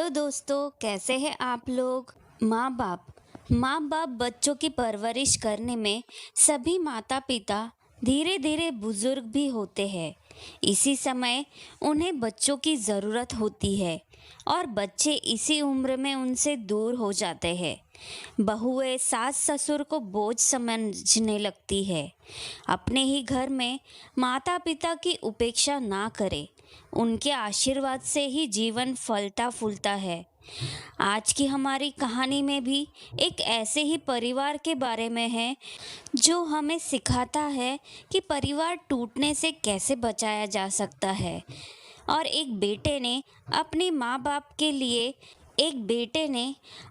Hello दोस्तों, कैसे हैं आप लोग। माँ बाप बच्चों की परवरिश करने में सभी माता पिता धीरे धीरे बुजुर्ग भी होते हैं। इसी समय उन्हें बच्चों की ज़रूरत होती है और बच्चे इसी उम्र में उनसे दूर हो जाते हैं। बहुएं सास ससुर को बोझ समझने लगती है। अपने ही घर में माता पिता की उपेक्षा ना करें। उनके आशीर्वाद से ही जीवन फलता फूलता है। आज की हमारी कहानी में भी एक ऐसे ही परिवार के बारे में है जो हमें सिखाता है कि परिवार टूटने से कैसे बचाया जा सकता है। और एक बेटे ने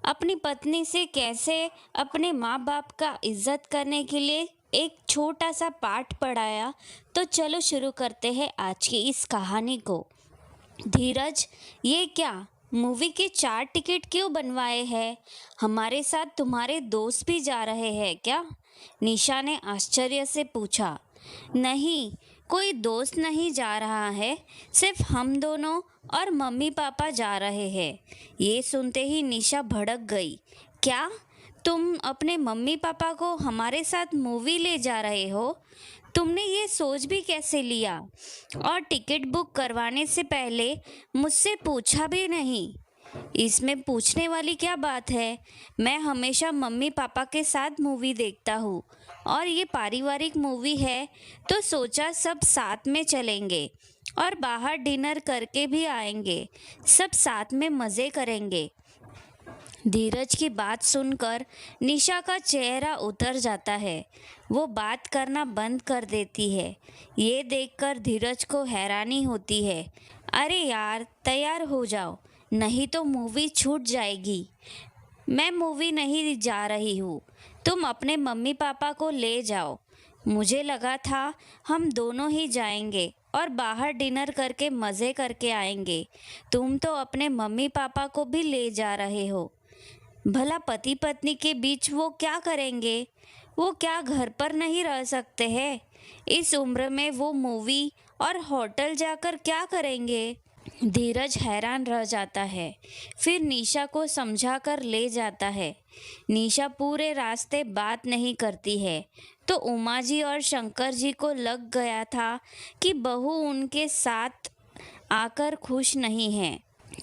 अपनी पत्नी से कैसे अपने माँ बाप का इज्जत करने के लिए एक छोटा सा पाठ पढ़ाया। तो चलो शुरू करते हैं आज की इस कहानी को। धीरज, ये क्या मूवी के 4 टिकट क्यों बनवाए हैं? हमारे साथ तुम्हारे दोस्त भी जा रहे हैं क्या? निशा ने आश्चर्य से पूछा। नहीं, कोई दोस्त नहीं जा रहा है, सिर्फ हम दोनों और मम्मी पापा जा रहे हैं। ये सुनते ही निशा भड़क गई। क्या तुम अपने मम्मी पापा को हमारे साथ मूवी ले जा रहे हो? तुमने ये सोच भी कैसे लिया? और टिकट बुक करवाने से पहले मुझसे पूछा भी नहीं। इसमें पूछने वाली क्या बात है? मैं हमेशा मम्मी पापा के साथ मूवी देखता हूँ और ये पारिवारिक मूवी है तो सोचा सब साथ में चलेंगे और बाहर डिनर करके भी आएंगे। सब साथ में मज़े करेंगे। धीरज की बात सुनकर निशा का चेहरा उतर जाता है। वो बात करना बंद कर देती है। ये देखकर धीरज को हैरानी होती है। अरे यार, तैयार हो जाओ, नहीं तो मूवी छूट जाएगी। मैं मूवी नहीं जा रही हूँ, तुम अपने मम्मी पापा को ले जाओ। मुझे लगा था हम दोनों ही जाएंगे और बाहर डिनर करके मज़े करके आएंगे। तुम तो अपने मम्मी पापा को भी ले जा रहे हो। भला पति पत्नी के बीच वो क्या करेंगे? वो क्या घर पर नहीं रह सकते हैं? इस उम्र में वो मूवी और होटल जाकर क्या करेंगे? धीरज हैरान रह जाता है। फिर निशा को समझा कर ले जाता है। निशा पूरे रास्ते बात नहीं करती है तो उमा जी और शंकर जी को लग गया था कि बहू उनके साथ आकर खुश नहीं है।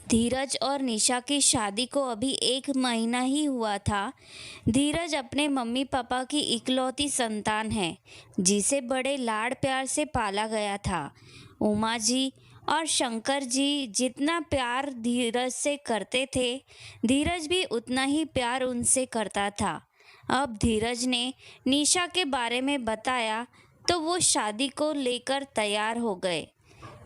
धीरज और निशा की शादी को अभी 1 महीना ही हुआ था। धीरज अपने मम्मी पापा की इकलौती संतान है जिसे बड़े लाड़ प्यार से पाला गया था। उमा जी और शंकर जी जितना प्यार धीरज से करते थे, धीरज भी उतना ही प्यार उनसे करता था। अब धीरज ने निशा के बारे में बताया तो वो शादी को लेकर तैयार हो गए।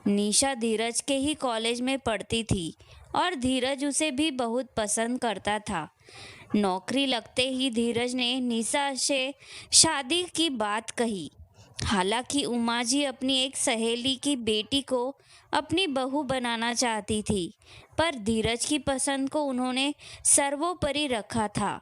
निशा धीरज के ही कॉलेज में पढ़ती थी और धीरज उसे भी बहुत पसंद करता था। नौकरी लगते ही धीरज ने निशा से शादी की बात कही। हालांकि उमा जी अपनी एक सहेली की बेटी को अपनी बहू बनाना चाहती थी, पर धीरज की पसंद को उन्होंने सर्वोपरि रखा था।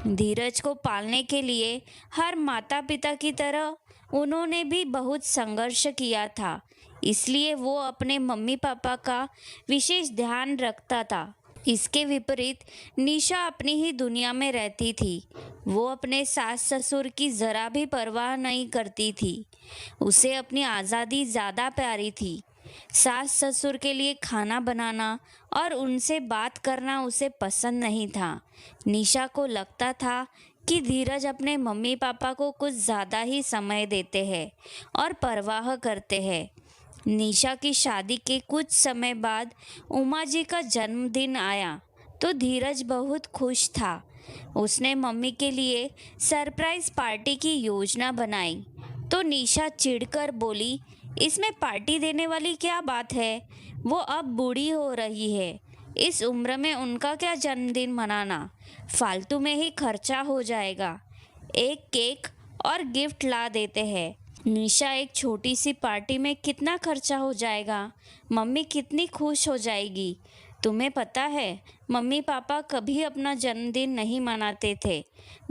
धीरज को पालने के लिए हर माता पिता की तरह उन्होंने भी बहुत संघर्ष किया था, इसलिए वो अपने मम्मी पापा का विशेष ध्यान रखता था। इसके विपरीत निशा अपनी ही दुनिया में रहती थी। वो अपने सास ससुर की ज़रा भी परवाह नहीं करती थी। उसे अपनी आज़ादी ज़्यादा प्यारी थी। सास ससुर के लिए खाना बनाना और उनसे बात करना उसे पसंद नहीं था। निशा को लगता था कि धीरज अपने मम्मी पापा को कुछ ज़्यादा ही समय देते हैं और परवाह करते हैं। निशा की शादी के कुछ समय बाद उमा जी का जन्मदिन आया तो धीरज बहुत खुश था। उसने मम्मी के लिए सरप्राइज पार्टी की योजना बनाई तो निशा चिढ़कर बोली, इसमें पार्टी देने वाली क्या बात है? वो अब बूढ़ी हो रही है, इस उम्र में उनका क्या जन्मदिन मनाना, फालतू में ही खर्चा हो जाएगा। एक केक और गिफ्ट ला देते हैं। निशा, एक छोटी सी पार्टी में कितना खर्चा हो जाएगा? मम्मी कितनी खुश हो जाएगी। तुम्हें पता है, मम्मी पापा कभी अपना जन्मदिन नहीं मनाते थे।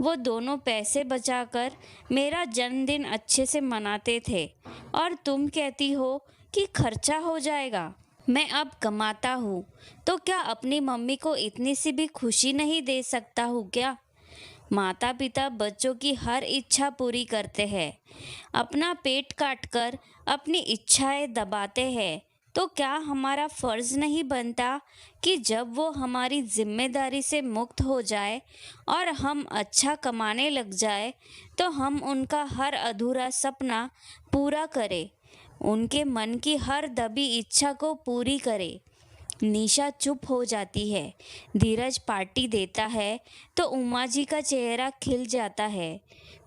वो दोनों पैसे बचाकर मेरा जन्मदिन अच्छे से मनाते थे और तुम कहती हो कि खर्चा हो जाएगा। मैं अब कमाता हूँ तो क्या अपनी मम्मी को इतनी सी भी खुशी नहीं दे सकता हूँ क्या? माता पिता बच्चों की हर इच्छा पूरी करते हैं, अपना पेट काटकर अपनी इच्छाएं दबाते हैं। तो क्या हमारा फर्ज नहीं बनता कि जब वो हमारी जिम्मेदारी से मुक्त हो जाए और हम अच्छा कमाने लग जाए तो हम उनका हर अधूरा सपना पूरा करें, उनके मन की हर दबी इच्छा को पूरी करें। निशा चुप हो जाती है। धीरज पार्टी देता है तो उमा जी का चेहरा खिल जाता है।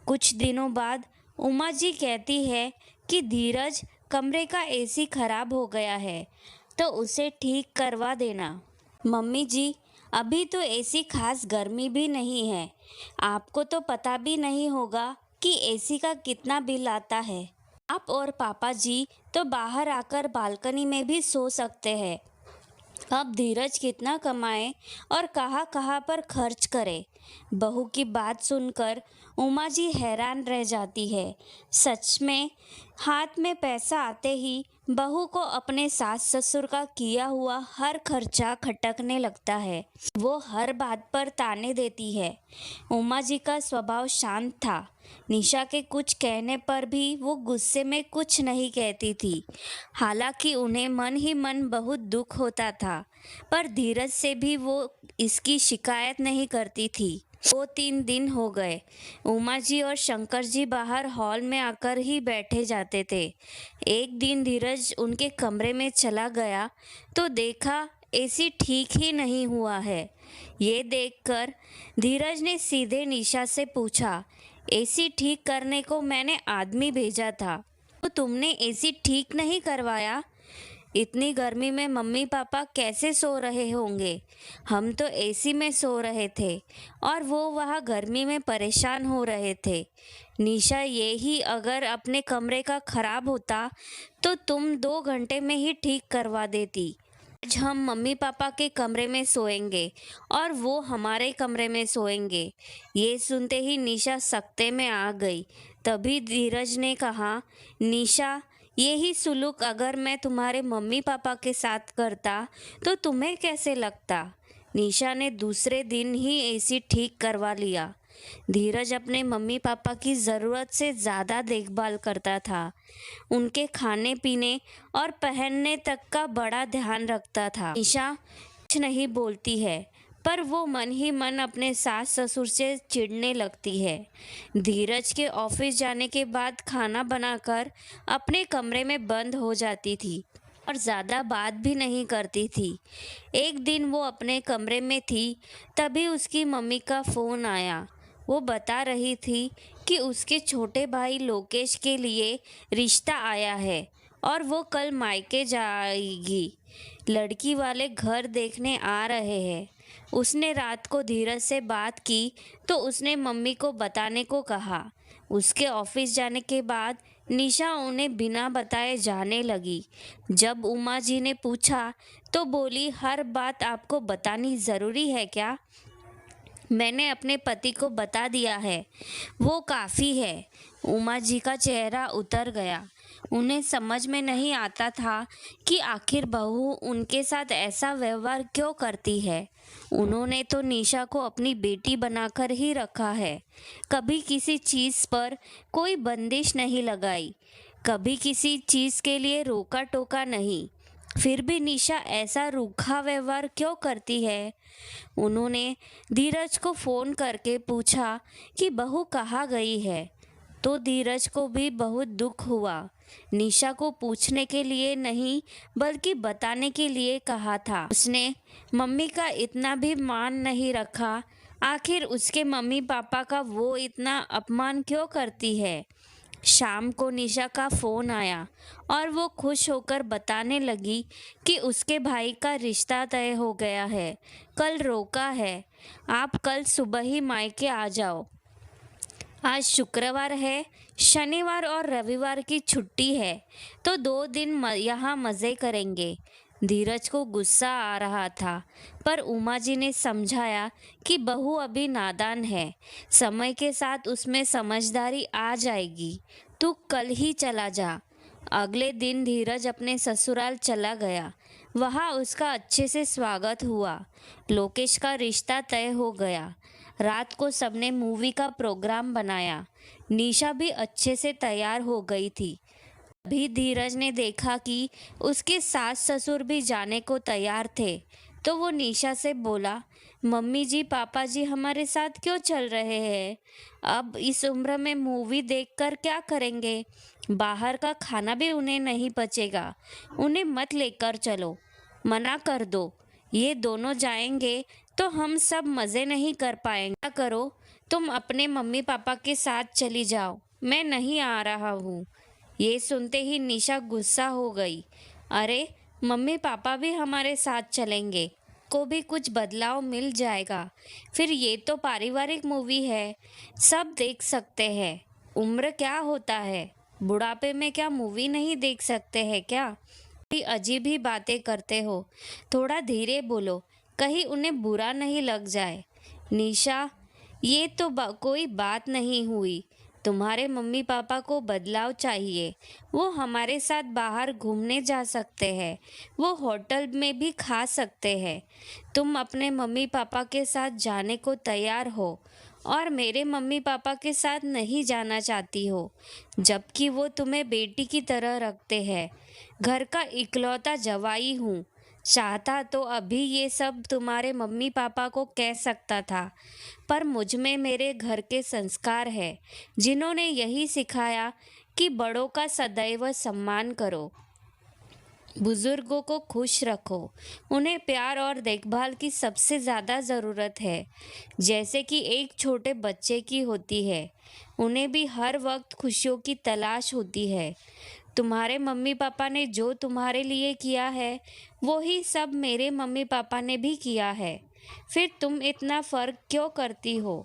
कुछ दिनों बाद उमा जी कहती है कि धीरज, कमरे का एसी खराब हो गया है तो उसे ठीक करवा देना। मम्मी जी, अभी तो एसी खास गर्मी भी नहीं है, आपको तो पता भी नहीं होगा कि एसी का कितना बिल आता है। आप और पापा जी तो बाहर आकर बालकनी में भी सो सकते हैं। अब धीरज कितना कमाए और कहाँ कहाँ पर खर्च करे। बहू की बात सुनकर उमा जी हैरान रह जाती है। सच में हाथ में पैसा आते ही बहू को अपने सास ससुर का किया हुआ हर खर्चा खटकने लगता है। वो हर बात पर ताने देती है। उमा जी का स्वभाव शांत था। निशा के कुछ कहने पर भी वो गुस्से में कुछ नहीं कहती थी। हालांकि उन्हें मन ही मन बहुत दुख होता था, पर धीरज से भी वो इसकी शिकायत नहीं करती थी। 2-3 दिन हो गए। उमा जी और शंकर जी बाहर हॉल में आकर ही बैठे जाते थे। एक दिन धीरज उनके कमरे में चला गया तो देखा एसी ठीक ही नहीं हुआ है। ये देखकर धीरज ने सीधे निशा से पूछा, एसी ठीक करने को मैंने आदमी भेजा था, तो तुमने एसी ठीक नहीं करवाया? इतनी गर्मी में मम्मी पापा कैसे सो रहे होंगे? हम तो एसी में सो रहे थे और वो वहाँ गर्मी में परेशान हो रहे थे। निशा, ये ही अगर अपने कमरे का खराब होता तो तुम 2 घंटे में ही ठीक करवा देती। आज हम मम्मी पापा के कमरे में सोएंगे और वो हमारे कमरे में सोएंगे। ये सुनते ही निशा सकते में आ गई। तभी धीरज ने कहा, निशा, यही सुलूक अगर मैं तुम्हारे मम्मी पापा के साथ करता तो तुम्हें कैसे लगता? निशा ने दूसरे दिन ही एसी ठीक करवा लिया। धीरज अपने मम्मी पापा की ज़रूरत से ज़्यादा देखभाल करता था। उनके खाने पीने और पहनने तक का बड़ा ध्यान रखता था। निशा कुछ नहीं बोलती है, पर वो मन ही मन अपने सास ससुर से चिढ़ने लगती है। धीरज के ऑफिस जाने के बाद खाना बनाकर अपने कमरे में बंद हो जाती थी और ज़्यादा बात भी नहीं करती थी। एक दिन वो अपने कमरे में थी, तभी उसकी मम्मी का फ़ोन आया। वो बता रही थी कि उसके छोटे भाई लोकेश के लिए रिश्ता आया है और वो कल मायके जाएगी। लड़की वाले घर देखने आ रहे हैं। उसने रात को धीरज से बात की तो उसने मम्मी को बताने को कहा। उसके ऑफिस जाने के बाद निशा उन्हें बिना बताए जाने लगी। जब उमा जी ने पूछा तो बोली, हर बात आपको बतानी ज़रूरी है क्या? मैंने अपने पति को बता दिया है, वो काफ़ी है। उमा जी का चेहरा उतर गया। उन्हें समझ में नहीं आता था कि आखिर बहू उनके साथ ऐसा व्यवहार क्यों करती है। उन्होंने तो निशा को अपनी बेटी बनाकर ही रखा है, कभी किसी चीज़ पर कोई बंदिश नहीं लगाई, कभी किसी चीज़ के लिए रोका टोका नहीं। फिर भी निशा ऐसा रूखा व्यवहार क्यों करती है? उन्होंने धीरज को फ़ोन करके पूछा कि बहू कहाँ गई है, तो धीरज को भी बहुत दुख हुआ। निशा को पूछने के लिए नहीं बल्कि बताने के लिए कहा था। उसने मम्मी का इतना भी मान नहीं रखा। आखिर उसके मम्मी पापा का वो इतना अपमान क्यों करती है? शाम को निशा का फ़ोन आया और वो खुश होकर बताने लगी कि उसके भाई का रिश्ता तय हो गया है, कल रोका है, आप कल सुबह ही मायके आ जाओ। आज शुक्रवार है, शनिवार और रविवार की छुट्टी है, तो 2 दिन यहाँ मज़े करेंगे। धीरज को गुस्सा आ रहा था, पर उमा जी ने समझाया कि बहू अभी नादान है, समय के साथ उसमें समझदारी आ जाएगी, तू कल ही चला जा। अगले दिन धीरज अपने ससुराल चला गया। वहाँ उसका अच्छे से स्वागत हुआ। लोकेश का रिश्ता तय हो गया। रात को सबने मूवी का प्रोग्राम बनाया। निशा भी अच्छे से तैयार हो गई थी। अभी धीरज ने देखा कि उसके सास ससुर भी जाने को तैयार थे, तो वो निशा से बोला, मम्मी जी पापा जी हमारे साथ क्यों चल रहे हैं? अब इस उम्र में मूवी देखकर क्या करेंगे? बाहर का खाना भी उन्हें नहीं पचेगा। उन्हें मत लेकर चलो, मना कर दो। ये दोनों जाएंगे तो हम सब मज़े नहीं कर पाएंगे। क्या करो, तुम अपने मम्मी पापा के साथ चली जाओ, मैं नहीं आ रहा हूँ। ये सुनते ही निशा गुस्सा हो गई। अरे, मम्मी पापा भी हमारे साथ चलेंगे, को भी कुछ बदलाव मिल जाएगा। फिर ये तो पारिवारिक मूवी है, सब देख सकते हैं। उम्र क्या होता है? बुढ़ापे में क्या मूवी नहीं देख सकते हैं क्या? बड़ी अजीब ही बातें करते हो। थोड़ा धीरे बोलो, कहीं उन्हें बुरा नहीं लग जाए। निशा, ये तो कोई बात नहीं हुई। तुम्हारे मम्मी पापा को बदलाव चाहिए, वो हमारे साथ बाहर घूमने जा सकते हैं, वो होटल में भी खा सकते हैं। तुम अपने मम्मी पापा के साथ जाने को तैयार हो और मेरे मम्मी पापा के साथ नहीं जाना चाहती हो, जबकि वो तुम्हें बेटी की तरह रखते हैं। घर का इकलौता जवाई हूँ। चाहता तो अभी ये सब तुम्हारे मम्मी पापा को कह सकता था, पर मुझ में मेरे घर के संस्कार है, जिन्होंने यही सिखाया कि बड़ों का सदैव सम्मान करो, बुजुर्गों को खुश रखो। उन्हें प्यार और देखभाल की सबसे ज़्यादा ज़रूरत है, जैसे कि एक छोटे बच्चे की होती है। उन्हें भी हर वक्त खुशियों की तलाश होती है। तुम्हारे मम्मी पापा ने जो तुम्हारे लिए किया है, वो ही सब मेरे मम्मी पापा ने भी किया है। फिर तुम इतना फ़र्क क्यों करती हो?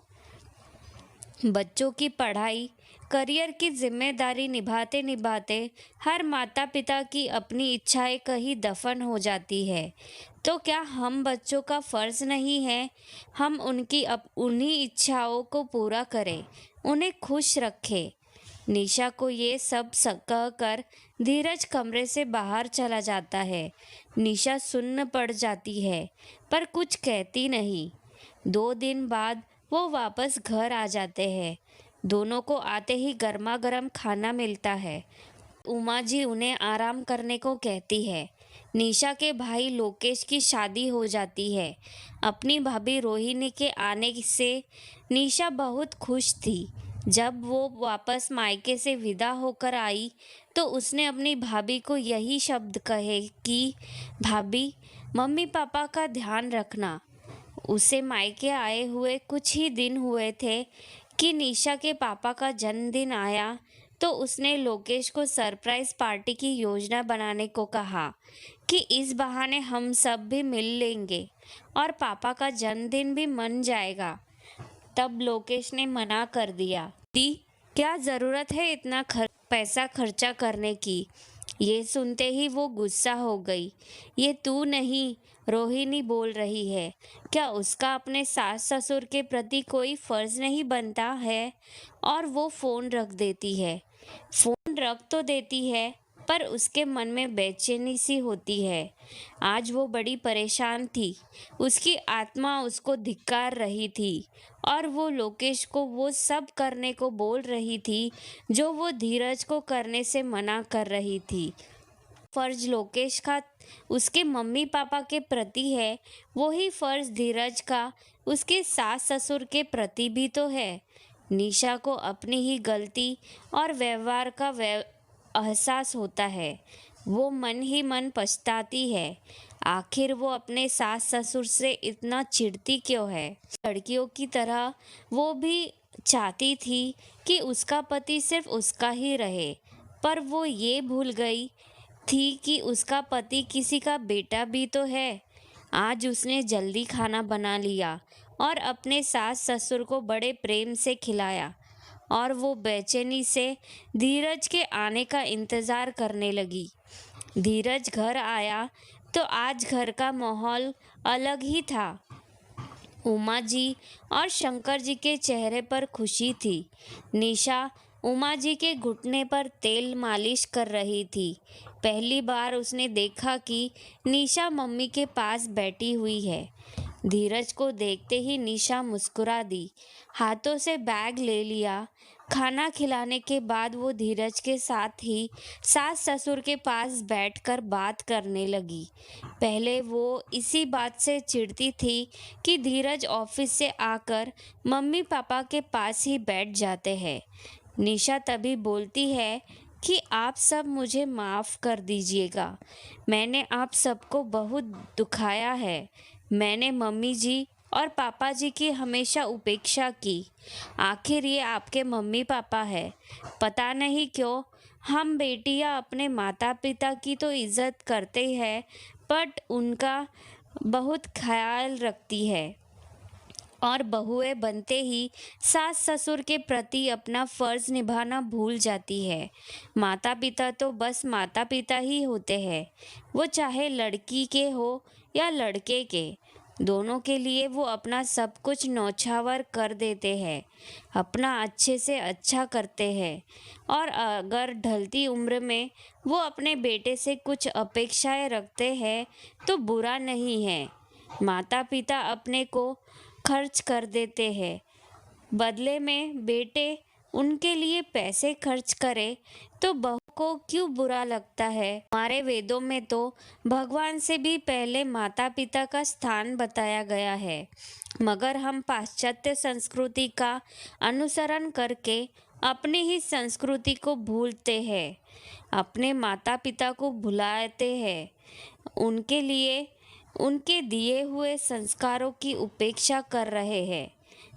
बच्चों की पढ़ाई, करियर की जिम्मेदारी निभाते निभाते हर माता पिता की अपनी इच्छाएं कहीं दफन हो जाती है। तो क्या हम बच्चों का फर्ज नहीं है हम उनकी उन्हीं इच्छाओं को पूरा करें, उन्हें खुश रखें? निशा को ये सब कहकर धीरज कमरे से बाहर चला जाता है। निशा सुन्न पड़ जाती है, पर कुछ कहती नहीं। 2 दिन बाद वो वापस घर आ जाते हैं। दोनों को आते ही गर्मा गर्म खाना मिलता है। उमा जी उन्हें आराम करने को कहती है। निशा के भाई लोकेश की शादी हो जाती है। अपनी भाभी रोहिणी के आने से निशा बहुत खुश थी। जब वो वापस मायके से विदा होकर आई तो उसने अपनी भाभी को यही शब्द कहे कि भाभी, मम्मी पापा का ध्यान रखना। उसे मायके आए हुए कुछ ही दिन हुए थे कि निशा के पापा का जन्मदिन आया, तो उसने लोकेश को सरप्राइज पार्टी की योजना बनाने को कहा कि इस बहाने हम सब भी मिल लेंगे और पापा का जन्मदिन भी मन जाएगा। तब लोकेश ने मना कर दिया। दी, क्या ज़रूरत है इतना पैसा खर्चा करने की? ये सुनते ही वो गुस्सा हो गई। ये तू नहीं, रोहिणी बोल रही है। क्या उसका अपने सास ससुर के प्रति कोई फर्ज नहीं बनता है? और वो फ़ोन रख देती है। फ़ोन रख तो देती है, पर उसके मन में बेचैनी सी होती है। आज वो बड़ी परेशान थी। उसकी आत्मा उसको धिक्कार रही थी और वो लोकेश को वो सब करने को बोल रही थी जो वो धीरज को करने से मना कर रही थी। फर्ज लोकेश का उसके मम्मी पापा के प्रति है, वही फर्ज धीरज का उसके सास ससुर के प्रति भी तो है। निशा को अपनी ही गलती और व्यवहार का एहसास होता है। वो मन ही मन पछताती है। आखिर वो अपने सास ससुर से इतना चिढ़ती क्यों है? लड़कियों की तरह वो भी चाहती थी कि उसका पति सिर्फ उसका ही रहे, पर वो ये भूल गई थी कि उसका पति किसी का बेटा भी तो है। आज उसने जल्दी खाना बना लिया और अपने सास ससुर को बड़े प्रेम से खिलाया और वो बेचैनी से धीरज के आने का इंतज़ार करने लगी। धीरज घर आया तो आज घर का माहौल अलग ही था। उमा जी और शंकर जी के चेहरे पर खुशी थी। निशा उमा जी के घुटने पर तेल मालिश कर रही थी। पहली बार उसने देखा कि निशा मम्मी के पास बैठी हुई है। धीरज को देखते ही निशा मुस्कुरा दी, हाथों से बैग ले लिया। खाना खिलाने के बाद वो धीरज के साथ ही सास ससुर के पास बैठकर बात करने लगी। पहले वो इसी बात से चिढ़ती थी कि धीरज ऑफिस से आकर मम्मी पापा के पास ही बैठ जाते हैं। निशा तभी बोलती है कि आप सब मुझे माफ़ कर दीजिएगा। मैंने आप सबको बहुत दुखाया है। मैंने मम्मी जी और पापा जी की हमेशा उपेक्षा की। आखिर ये आपके मम्मी पापा है। पता नहीं क्यों हम बेटियां अपने माता पिता की तो इज्जत करते हैं, बट उनका बहुत ख्याल रखती है और बहुएं बनते ही सास ससुर के प्रति अपना फर्ज निभाना भूल जाती है। माता पिता तो बस माता पिता ही होते हैं, वो चाहे लड़की के हो या लड़के के, दोनों के लिए वो अपना सब कुछ न्यौछावर कर देते हैं, अपना अच्छे से अच्छा करते हैं। और अगर ढलती उम्र में वो अपने बेटे से कुछ अपेक्षाएं रखते हैं तो बुरा नहीं है। माता पिता अपने को खर्च कर देते हैं, बदले में बेटे उनके लिए पैसे खर्च करे तो बहू को क्यों बुरा लगता है। हमारे वेदों में तो भगवान से भी पहले माता पिता का स्थान बताया गया है, मगर हम पाश्चात्य संस्कृति का अनुसरण करके अपनी ही संस्कृति को भूलते हैं, अपने माता पिता को भुलाते हैं, उनके लिए उनके दिए हुए संस्कारों की उपेक्षा कर रहे हैं।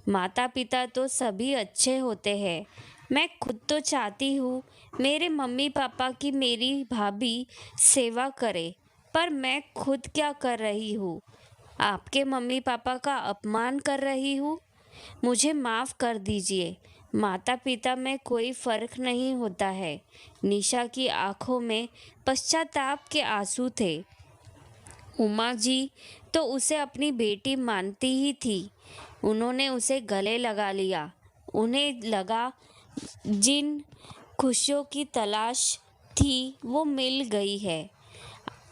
माता पिता तो सभी अच्छे होते हैं। मैं खुद तो चाहती हूँ मेरे मम्मी पापा की मेरी भाभी सेवा करे, पर मैं खुद क्या कर रही हूँ? आपके मम्मी पापा का अपमान कर रही हूँ। मुझे माफ़ कर दीजिए। माता पिता में कोई फ़र्क नहीं होता है। निशा की आंखों में पश्चाताप के आंसू थे। उमा जी तो उसे अपनी बेटी मानती ही थी। उन्होंने उसे गले लगा लिया। उन्हें लगा जिन खुशियों की तलाश थी वो मिल गई है।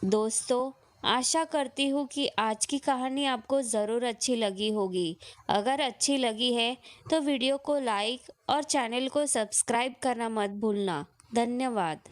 दोस्तों, आशा करती हूँ कि आज की कहानी आपको ज़रूर अच्छी लगी होगी। अगर अच्छी लगी है तो वीडियो को लाइक और चैनल को सब्सक्राइब करना मत भूलना। धन्यवाद।